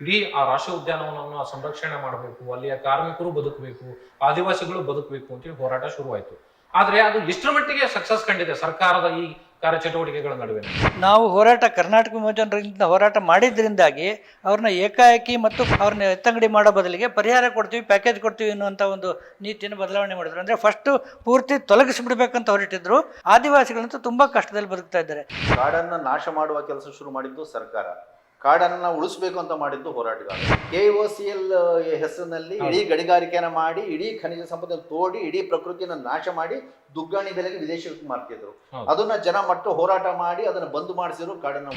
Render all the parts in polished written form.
ಇಡೀ ಆ ರಾಷ್ಟ್ರೀಯ ಉದ್ಯಾನವನವನ್ನು ಸಂರಕ್ಷಣೆ ಮಾಡಬೇಕು, ಅಲ್ಲಿಯ ಕಾರ್ಮಿಕರು ಬದುಕಬೇಕು, ಆದಿವಾಸಿಗಳು ಬದುಕಬೇಕು ಅಂತೇಳಿ ಹೋರಾಟ ಶುರುವಾಯಿತು. ಆದ್ರೆ ಅದು ಎಷ್ಟರ ಮಟ್ಟಿಗೆ ಸಕ್ಸಸ್ ಕಂಡಿದೆ ಸರ್ಕಾರದ ಈ ಕಾರ್ಯಚಟುವಟಿಕೆಗಳ ನಡುವೆ? ನಾವು ಹೋರಾಟ ಕರ್ನಾಟಕ ವಿಮೋಚನರಿಂದ ಹೋರಾಟ ಮಾಡಿದ್ರಿಂದಾಗಿ ಅವ್ರನ್ನ ಏಕಾಏಕಿ ಮತ್ತು ಅವ್ರನ್ನ ಎತ್ತಂಗಡಿ ಮಾಡೋ ಬದಲಿಗೆ ಪರಿಹಾರ ಕೊಡ್ತೀವಿ, ಪ್ಯಾಕೇಜ್ ಕೊಡ್ತೀವಿ ಅನ್ನುವಂಥ ಒಂದು ನೀತಿಯನ್ನು ಬದಲಾವಣೆ ಮಾಡಿದ್ರು. ಅಂದರೆ ಫಸ್ಟು ಪೂರ್ತಿ ತೊಲಗಿಸಿಬಿಡ್ಬೇಕಂತ ಹೊರಟಿದ್ರು. ಆದಿವಾಸಿಗಳಂತೂ ತುಂಬ ಕಷ್ಟದಲ್ಲಿ ಬದುಕ್ತಾ ಇದ್ದಾರೆ. ಕಾಡನ್ನು ನಾಶ ಮಾಡುವ ಕೆಲಸ ಶುರು ಮಾಡಿದ್ದು ಸರ್ಕಾರ, ಕಾಡನ್ನು ಉಳಿಸಬೇಕು ಅಂತ ಮಾಡಿದ್ದು ಹೋರಾಟಗಾರ. KOCL ಹೆಸರಿನಲ್ಲಿ ಇಡೀ ಗಣಿಗಾರಿಕೆಯನ್ನು ಮಾಡಿ, ಇಡೀ ಖನಿಜ ಸಂಪದ ತೋಡಿ, ಇಡೀ ಪ್ರಕೃತಿಯನ್ನು ನಾಶ ಮಾಡಿ ದುಗ್ಗಾಣಿ ಬೆಲೆಗೆ ವಿದೇಶಕ್ಕೆ ಮಾರ್ತಿದ್ರು. ಅದನ್ನ ಜನ ಮಟ್ಟ ಹೋರಾಟ ಮಾಡಿ ಅದನ್ನ ಬಂದ್ ಮಾಡಿಸಿದ್ರು. ಕಾಡನ್ನು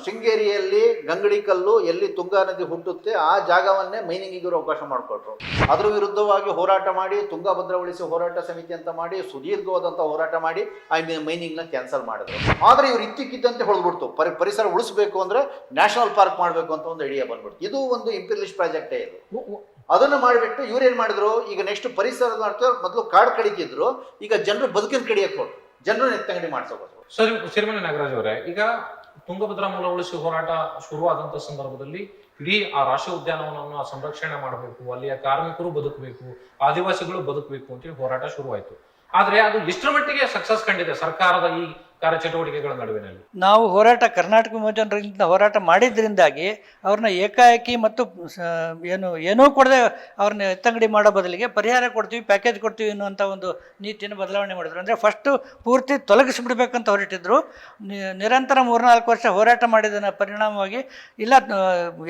ಶೃಂಗೇರಿಯಲ್ಲಿ ಗಂಗಡಿ ಕಲ್ಲು ಎಲ್ಲಿ ತುಂಗಾ ನದಿ ಹುಟ್ಟುತ್ತೆ ಆ ಜಾಗವನ್ನೇ ಮೈನಿಂಗಿಗೆ ಅವಕಾಶ ಮಾಡಿಕೊಟ್ರು. ಅದ್ರ ವಿರುದ್ಧವಾಗಿ ಹೋರಾಟ ಮಾಡಿ ತುಂಗಭದ್ರಾ ಉಳಿಸಿ ಹೋರಾಟ ಸಮಿತಿ ಅಂತ ಮಾಡಿ ಸುದೀರ್ಘವಾದಂತ ಹೋರಾಟ ಮಾಡಿ ಆ ಮೈನಿಂಗ್ ನ ಕ್ಯಾನ್ಸಲ್ ಮಾಡಿದ್ರು. ಆದ್ರೆ ಇವ್ರು ಇದ್ದಕ್ಕಿದ್ದಂತೆ ಹೊಡೆದ್ಬಿಡ್ತು. ಪರಿಸರ ಉಳಿಸಬೇಕು ಅಂದ್ರೆ ನ್ಯಾಷನಲ್ ಪಾರ್ಕ್ ಮಾಡಬೇಕು ಅಂತ ಒಂದು ಐಡಿಯಾ ಬಂದ್ಬಿಡ್ತು. ಇದು ಒಂದು ಇಂಪೀರಿಯಲಿಸ್ಟ್ ಪ್ರಾಜೆಕ್ಟೇ ಇದು. ಅದನ್ನ ಮಾಡಿಬಿಟ್ಟು ಇವ್ರು ಏನ್ ಮಾಡಿದ್ರು, ಈಗ ನೆಕ್ಸ್ಟ್ ಪರಿಸರ ಮಾಡ್ತಾರೆ. ಮೊದಲು ಕಾಡು ಕಡಿತಿದ್ರು, ಈಗ ಜನರು ಬದುಕಿನ ಕಡಿಯಕ್ಕೆ ಕೊಟ್ಟು ಜನರನ್ನ ಎತ್ತಂಗಡಿ ಮಾಡ್ಸೋದು. ಸರಿ, ಸಿರಿಮನೆ ನಾಗರಾಜ್ ಅವರೇ, ಈಗ ತುಂಗಭದ್ರಾ ಮೂಲ ಉಳಿಸಿ ಹೋರಾಟ ಶುರುವಾದಂತ ಸಂದರ್ಭದಲ್ಲಿ ಇಡೀ ಆ ರಾಷ್ಟ್ರೀಯ ಉದ್ಯಾನವನವನ್ನು ಸಂರಕ್ಷಣೆ ಮಾಡಬೇಕು, ಅಲ್ಲಿಯ ಕಾರ್ಮಿಕರು ಬದುಕಬೇಕು, ಆದಿವಾಸಿಗಳು ಬದುಕಬೇಕು ಅಂತೇಳಿ ಹೋರಾಟ ಶುರುವಾಯಿತು. ಆದ್ರೆ ಅದು ಎಷ್ಟರ ಮಟ್ಟಿಗೆ ಸಕ್ಸಸ್ ಕಂಡಿದೆ ಸರ್ಕಾರದ ಈ ಕಾರ್ಯಚಟುವಟಿಕೆಗಳ ನಡುವಿನಲ್ಲಿ? ನಾವು ಹೋರಾಟ ಕರ್ನಾಟಕ ವಿಮೋಚನರಿಂದ ಹೋರಾಟ ಮಾಡಿದ್ರಿಂದಾಗಿ ಅವ್ರನ್ನ ಏಕಾಏಕಿ ಮತ್ತು ಏನೂ ಕೊಡದೆ ಅವ್ರನ್ನ ಎತ್ತಂಗಡಿ ಮಾಡೋ ಬದಲಿಗೆ ಪರಿಹಾರ ಕೊಡ್ತೀವಿ, ಪ್ಯಾಕೇಜ್ ಕೊಡ್ತೀವಿ ಅನ್ನುವಂಥ ಒಂದು ನೀತಿಯನ್ನು ಬದಲಾವಣೆ ಮಾಡಿದ್ರು. ಅಂದರೆ ಫಸ್ಟು ಪೂರ್ತಿ ತೊಲಗಿಸಿಬಿಡ್ಬೇಕಂತ ಹೊರಟಿದ್ರು. ನಿರಂತರ 3-4 ವರ್ಷ ಹೋರಾಟ ಮಾಡಿದ ಪರಿಣಾಮವಾಗಿ ಇಲ್ಲ,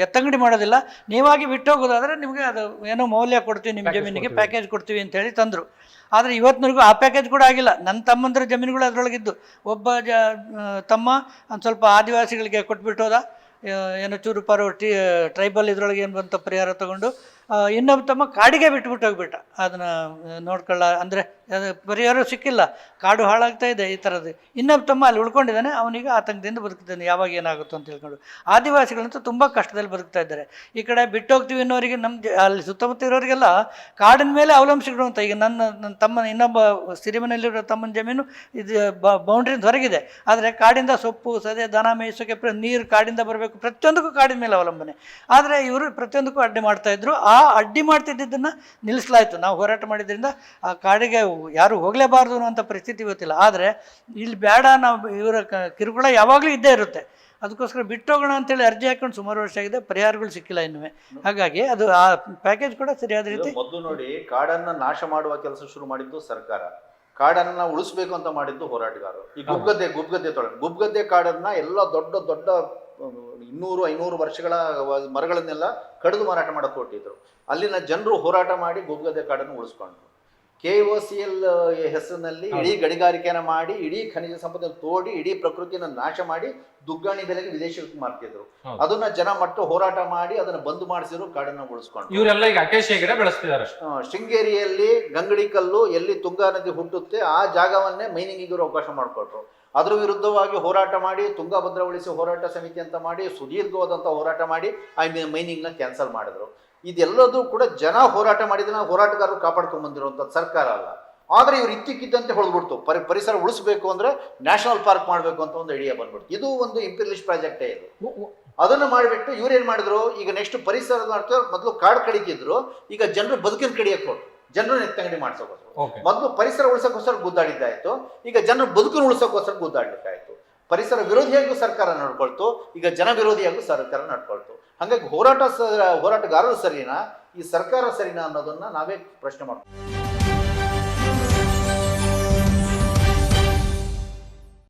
ಎತ್ತಂಗಡಿ ಮಾಡೋದಿಲ್ಲ, ನೀವಾಗಿ ಬಿಟ್ಟು ಹೋಗೋದಾದರೆ ನಿಮಗೆ ಅದು ಏನೋ ಮೌಲ್ಯ ಕೊಡ್ತೀವಿ, ನಿಮ್ಮ ಜಮೀನಿಗೆ ಪ್ಯಾಕೇಜ್ ಕೊಡ್ತೀವಿ ಅಂತೇಳಿ ತಂದರು. ಆದರೆ ಇವತ್ತಿನವರೆಗೂ ಆ ಪ್ಯಾಕೇಜ್ ಕೂಡ ಆಗಿಲ್ಲ. ನನ್ನ ತಮ್ಮಂದ್ರ ಜಮೀನುಗಳು ಅದರೊಳಗಿದ್ದು ಒಬ್ಬ ತಮ್ಮ ಒಂದು ಸ್ವಲ್ಪ ಆದಿವಾಸಿಗಳಿಗೆ ಕೊಟ್ಬಿಟ್ಟು ಹೋದ, ಏನೋ ಚೂರು ಪಾರು ಟ್ರೈಬಲ್ ಇದ್ರೊಳಗೆ ಏನು ಬಂತ ಪರಿಹಾರ ತೊಗೊಂಡು, ಇನ್ನೊಬ್ಬ ತಮ್ಮ ಕಾಡಿಗೆ ಬಿಟ್ಬಿಟ್ಟು ಹೋಗ್ಬಿಟ್ಟ. ಅದನ್ನು ನೋಡ್ಕೊಳ್ಳ ಅಂದರೆ ಪರಿಹಾರ ಸಿಕ್ಕಿಲ್ಲ, ಕಾಡು ಹಾಳಾಗ್ತಾ ಇದೆ ಈ ಥರದ್ದು. ಇನ್ನೊಬ್ಬ ತಮ್ಮ ಅಲ್ಲಿ ಉಳ್ಕೊಂಡಿದ್ದಾನೆ, ಅವನಿಗೆ ಆತಂಕದಿಂದ ಬದುಕ್ತಾನೆ, ಯಾವಾಗ ಏನಾಗುತ್ತೋ ಅಂತ ಹೇಳ್ಕೊಂಡು. ಆದಿವಾಸಿಗಳಂತೂ ತುಂಬ ಕಷ್ಟದಲ್ಲಿ ಬದುಕ್ತಾ ಇದ್ದಾರೆ. ಈ ಕಡೆ ಬಿಟ್ಟು ಹೋಗ್ತೀವಿ ಅನ್ನೋರಿಗೆ, ನಮ್ಮ ಅಲ್ಲಿ ಸುತ್ತಮುತ್ತ ಇರೋರಿಗೆಲ್ಲ ಕಾಡಿನ ಮೇಲೆ ಅವಲಂಬಿಸಿದ್ರು ಅಂತ. ಈಗ ನನ್ನ ತಮ್ಮನ ಇನ್ನೊಬ್ಬ ಸಿರಿಮನೆಯಲ್ಲಿರೋ ತಮ್ಮನ ಜಮೀನು ಇದು ಬೌಂಡ್ರಿಂದ ಹೊರಗಿದೆ. ಆದರೆ ಕಾಡಿಂದ ಸೊಪ್ಪು ಸದೆ ದನ ಮೇಯಿಸೋಕೆ ನೀರು ಕಾಡಿಂದ ಬರಬೇಕು, ಪ್ರತಿಯೊಂದಕ್ಕೂ ಕಾಡಿನ ಮೇಲೆ ಅವಲಂಬನೆ. ಆದರೆ ಇವರು ಪ್ರತಿಯೊಂದಕ್ಕೂ ಅಡ್ಡಿ ಮಾಡ್ತಾಯಿದ್ರು. ಆ ಅಡ್ಡಿ ಮಾಡ್ತಿದ್ದನ್ನು ನಿಲ್ಲಿಸಲಾಯಿತು. ನಾವು ಹೋರಾಟ ಮಾಡಿದ್ರಿಂದ ಆ ಕಾಡಿಗೆ ಯಾರು ಹೋಗಲೇಬಾರ್ದು ಅನ್ನೋಂಥ ಪರಿಸ್ಥಿತಿ ಇವತ್ತಿಲ್ಲ. ಆದರೆ ಇಲ್ಲಿ ಬೇಡ, ನಾವು ಇವರ ಕಿರುಕುಳ ಯಾವಾಗಲೂ ಇದ್ದೇ ಇರುತ್ತೆ, ಅದಕ್ಕೋಸ್ಕರ ಬಿಟ್ಟೋಗೋಣ ಅಂತೇಳಿ ಅರ್ಜಿ ಹಾಕೊಂಡು ಸುಮಾರು ವರ್ಷ ಆಗಿದೆ, ಪರಿಹಾರಗಳು ಸಿಕ್ಕಿಲ್ಲ ಇನ್ನೂ. ಹಾಗಾಗಿ ಅದು ಆ ಪ್ಯಾಕೇಜ್ ಕೂಡ ಸರಿಯಾದ ರೀತಿ. ಮೊದಲು ನೋಡಿ, ಕಾಡನ್ನು ನಾಶ ಮಾಡುವ ಕೆಲಸ ಶುರು ಮಾಡಿದ್ದು ಸರ್ಕಾರ, ಕಾಡನ್ನ ಉಳಿಸ್ಬೇಕು ಅಂತ ಮಾಡಿದ್ದು ಹೋರಾಟಗಾರರು. ಈ ಗುಬ್ಗದ್ದೆ ಕಾಡನ್ನ ಎಲ್ಲ ದೊಡ್ಡ 200-500 ವರ್ಷಗಳ ಮರಗಳನ್ನೆಲ್ಲ ಕಡಿದು ಮಾರಾಟ ಮಾಡಕ್ಕೆ ಹೊರಟಿದ್ರು. ಅಲ್ಲಿನ ಜನರು ಹೋರಾಟ ಮಾಡಿ ಗುಬ್ಗದ್ದೆ ಕಾಡನ್ನು ಉಳಿಸ್ಕೊಂಡ್ರು. KOCL ಹೆಸರಿನಲ್ಲಿ ಇಡೀ ಗಣಿಗಾರಿಕೆಯನ್ನು ಮಾಡಿ, ಇಡೀ ಖನಿಜ ಸಂಪದ ತೋಡಿ, ಇಡೀ ಪ್ರಕೃತಿಯನ್ನು ನಾಶ ಮಾಡಿ ದುಗ್ಗಾಣಿ ಬೆಲೆಗೆ ವಿದೇಶಕ್ಕೆ ಮಾರ್ತಿದ್ರು. ಅದನ್ನ ಜನ ಮಟ್ಟ ಹೋರಾಟ ಮಾಡಿ ಅದನ್ನ ಬಂದ್ ಮಾಡಿಸಿದ್ರು, ಕಾಡನ್ನು ಉಳಿಸ್ಕೊಂಡು. ಇವರೆಲ್ಲ ಈಗ ಅಕೇಶಿಯಾ ಗಿಡ ಬೆಳೆಸ್ತಿದ್ದಾರೆ. ಶೃಂಗೇರಿಯಲ್ಲಿ ಗಂಗಡಿ ಕಲ್ಲು ಎಲ್ಲಿ ತುಂಗಾ ನದಿ ಹುಟ್ಟುತ್ತೆ ಆ ಜಾಗವನ್ನೇ ಮೈನಿಂಗಿಗೆ ಅವಕಾಶ ಮಾಡಿಕೊಟ್ರು. ಅದ್ರ ವಿರುದ್ಧವಾಗಿ ಹೋರಾಟ ಮಾಡಿ ತುಂಗಭದ್ರಾ ಉಳಿಸಿ ಹೋರಾಟ ಸಮಿತಿ ಅಂತ ಮಾಡಿ ಸುದೀರ್ಘವಾದಂಥ ಹೋರಾಟ ಮಾಡಿ ಆ ಮೈನಿಂಗ್ನ ಕ್ಯಾನ್ಸಲ್ ಮಾಡಿದ್ರು. ಇದೆಲ್ಲದೂ ಕೂಡ ಜನ ಹೋರಾಟ ಮಾಡಿದನ್ನ ಹೋರಾಟಗಾರರು ಕಾಪಾಡ್ಕೊಂಡ್ ಬಂದಿರುವಂಥದ್ದು, ಸರ್ಕಾರ ಅಲ್ಲ. ಆದರೆ ಇವ್ರು ಇದ್ದಕ್ಕಿದ್ದಂತೆ ಹೊಡೆದ್ಬಿಡ್ತು. ಪರಿಸರ ಉಳಿಸಬೇಕು ಅಂದ್ರೆ ನ್ಯಾಷನಲ್ ಪಾರ್ಕ್ ಮಾಡಬೇಕು ಅಂತ ಒಂದು ಐಡಿಯಾ ಬಂದ್ಬಿಡ್ತು. ಇದು ಒಂದು ಇಂಪೀರಿಯಲಿಸ್ಟ್ ಪ್ರಾಜೆಕ್ಟೇ ಇದು. ಅದನ್ನ ಮಾಡಿಬಿಟ್ಟು ಇವ್ರು ಏನ್ ಮಾಡಿದ್ರು, ಈಗ ನೆಕ್ಸ್ಟ್ ಪರಿಸರ ಮಾಡ್ತಾರೆ. ಮೊದಲು ಕಾಡು ಕಡಿತಿದ್ರು, ಈಗ ಜನರು ಬದುಕಿನ ಕಡಿಯಕ್ಕೆ ಕೊಟ್ಟು ಜನರನ್ನ ಎತ್ತಂಗಡಿ ಮಾಡ್ಸೋಕೋಸ್ಕರ. ಮೊದಲು ಪರಿಸರ ಉಳಿಸೋಕ್ಕೋಸ್ಕರ ಗುದ್ದಾಡಿದ್ದಾಯ್ತು, ಈಗ ಜನರು ಬದುಕನ್ನು ಉಳಿಸೋಕ್ಕೋಸ್ಕರ ಗುದ್ದಾಡ್ಲಿಕ್ಕಾಯ್ತು. ಪರಿಸರ ವಿರೋಧಿಯಾಗೂ ಸರ್ಕಾರ ನಡ್ಕೊಳ್ತು, ಈಗ ಜನ ವಿರೋಧಿಯಾಗೂ ಸರ್ಕಾರ ನಡ್ಕೊಳ್ತು. ಹಾಗಾಗಿ ಹೋರಾಟಗಾರರು ಸರಿನಾ, ಈ ಸರ್ಕಾರ ಸರಿನಾ ಅನ್ನೋದನ್ನ ನಾವೇ ಪ್ರಶ್ನೆ ಮಾಡ್ತೀವಿ.